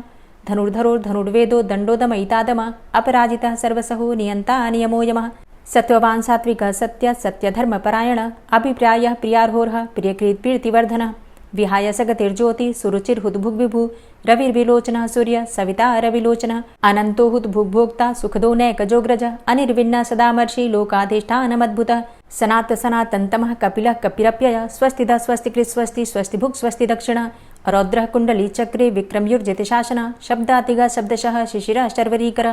धनुर्धरोर्धनुर्वेदो दण्डोदमयितादम अपराजितः सर्वसहो नियन्ता नियमो यमः सत्त्ववान् सात्विकः सत्य सत्यधर्मपरायण अभिप्रायः प्रियार्होर्ह प्रियकृत्प्रीतिवर्धनः विहाय सगतिर्ज्योति सुरुचिर्हुद्भुग्विभु रविर्विलोचनः सूर्य सविता रविलोचनः अनन्तो हुद्भुग्भोक्ता सुखदो नैकजोग्रज अनिर्विण्ण सदामर्षि लोकाधिष्ठानमद्भुतः सनात सनातन्तमः कपिलः कपिरप्यय स्वस्तिदः स्वस्तिकृत् स्वस्ति स्वस्तिभुक् स्वस्ति दक्षिणः रौद्रः कुण्डली चक्रे विक्रमयुर्जितशासनः शब्दातिगः शब्दशः शिशिरः शर्वरीकर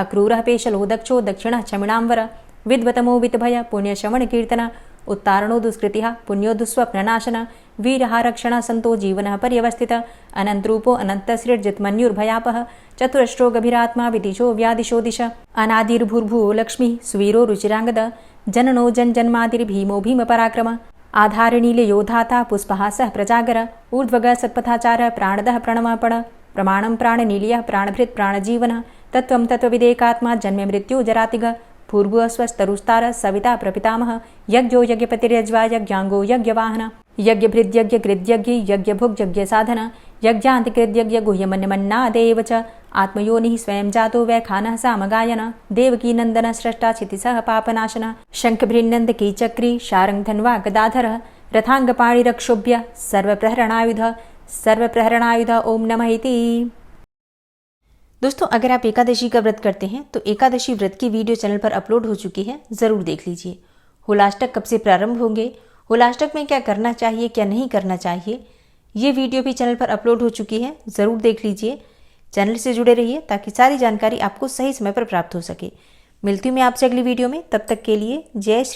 अक्रूरः पेशलो दक्षो दक्षिणः क्षमिणाम्बर विद्वतमो वितभय पुण्यश्रवणकीर्तन उत्तारणो दुष्कृतिः पुण्यो दुःस्वप्ननाशन वीरः रक्षण संतो जीवनः पर्यवस्थितः अनन्तरूपो अनन्तसृर्जितमन्युर्भयापः चतुरश्रो गभीरात्मा विदिशो व्यादिशो दिश अनादिर्भूर्भुवो लक्ष्मीः सुवीरो रुचिराङ्गद जननो जन्मादिर्भीमो भीमपराक्रम आधारनीलयोधाता पुष्पहासः प्रजागर ऊर्ध्वगः सत्पथाचारः प्राणदः प्रणमापण प्रमाणं प्राणनीलयः प्राणभृत् प्राणजीवनः तत्त्वं तत्त्वविदेकात्मा जन्म मृत्यु जरातिगः भूर्भुवः स्वस्तरुस्तारः सविता प्रपितामह यज्ञो यज्ञपतिर्यज्वा यज्ञाङ्गो यज्ञवाहन यज्ञभृद्यज्ञकृद्यज्ञ यज्ञभुग्यज्ञसाधन यज्ञान्तिकृद्यज्ञ गुह्यमन्यमन्नादेव च आत्मयोनिः स्वयं जातो वैखानः सामगायन देवकीनन्दन स्रष्टा क्षितिसः पापनाशन शङ्खभृन्नन्दकी चक्री शारङ्गधन्वा गदाधरः रथाङ्गपाणिरक्षोभ्य सर्वप्रहरणायुध ओम नमः इति। दोस्तों, अगर आप एकादशी का व्रत करते हैं तो एकादशी व्रत की वीडियो चैनल पर अपलोड हो चुकी है, ज़रूर देख लीजिए। होलाष्टक कब से प्रारंभ होंगे, होलाष्टक में क्या करना चाहिए क्या नहीं करना चाहिए, ये वीडियो भी चैनल पर अपलोड हो चुकी है, ज़रूर देख लीजिए। चैनल से जुड़े रहिए ताकि सारी जानकारी आपको सही समय पर प्राप्त हो सके। मिलती हूँ मैं आपसे अगली वीडियो में, तब तक के लिए जय श्री।